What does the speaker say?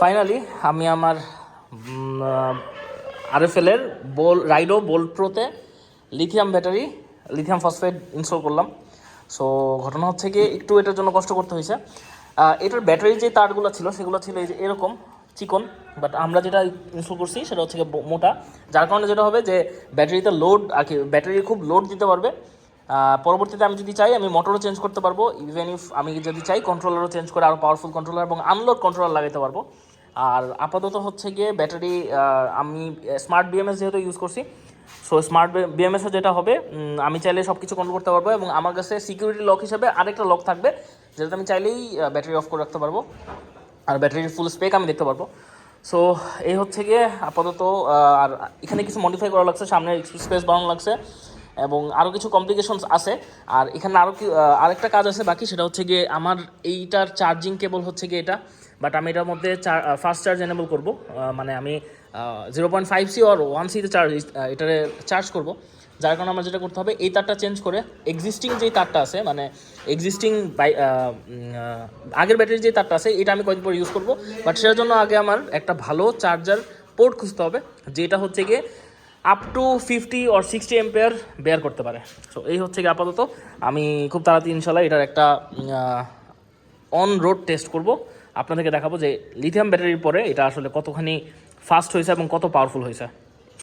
Finally আমি আমার আরএফএলের রাইডো বোল্ট প্রোতে lithium battery, lithium phosphate install করলাম। সো ঘটনা হচ্ছে গিয়ে একটু এটার জন্য কষ্ট করতে হয়েছে। এটার ব্যাটারির যে তারগুলো ছিল সেগুলো ছিল এই যে এরকম চিকন, বাট আমরা যেটা ইনস্টল করছি সেটা হচ্ছে গিয়ে মোটা, যার কারণে যেটা হবে যে ব্যাটারিতে লোড আর কি, ব্যাটারি খুব লোড দিতে পারবে। পরবর্তীতে আমি যদি চাই আমি মোটরও চেঞ্জ করতে পারবো, ইভেন ইফ আমি যদি চাই কন্ট্রোলারও চেঞ্জ করে আরও পাওয়ারফুল কন্ট্রোলার এবং আনলোড কন্ট্রোলার লাগাতে পারবো। আর আপাতত হচ্ছে গিয়ে ব্যাটারি আমি স্মার্ট বিএমএস যেহেতু ইউজ করছি, সো স্মার্ট বিএমএসে যেটা হবে আমি চাইলে সব কিছু কন্ট্রোল করতে পারবো এবং আমার কাছে সিকিউরিটি লক হিসেবে আরেকটা লক থাকবে যেটাতে আমি চাইলেই ব্যাটারি অফ করে রাখতে পারবো আর ব্যাটারির ফুল স্পেক আমি দেখতে পারবো। সো এই হচ্ছে গিয়ে আপাতত। আর এখানে কিছু মডিফাই করা লাগছে, সামনে স্পেস বানানো লাগছে এবং আরও কিছু কমপ্লিকেশনস আছে। আর এখানে আরেকটা কাজ আছে বাকি, সেটা হচ্ছে গিয়ে আমার এইটার চার্জিং কেবল হচ্ছে গিয়ে এটা, বাট আমি এটার মধ্যে ফাস্ট চার্জ এনেবল করবো। মানে আমি 0.5C or 1C-তে এটারে চার্জ করব, যার কারণে আমার যেটা করতে হবে এই তারটা চেঞ্জ করে এক্সিস্টিং যেই তারটা আছে, মানে এক্সিস্টিং আগের ব্যাটারির যে তারটা আছে এটা আমি কয়েকদিন পর ইউজ করবো, বাট সেটার জন্য আগে আমার একটা ভালো চার্জার পোর্ট খুঁজতে হবে যেটা হচ্ছে গিয়ে up to 50 or 60 ampere bear করতে পারে। সো এই হচ্ছে গিয়ে আপাতত। আমি খুব তাড়াতাড়ি ইনশাল্লাহ এটার একটা অন রোড টেস্ট করব, আপনাদেরকে দেখাবো যে লিথিয়াম ব্যাটারির পরে এটা আসলে কতখানি ফাস্ট হয়েছে এবং কত পাওয়ারফুল হয়েছে।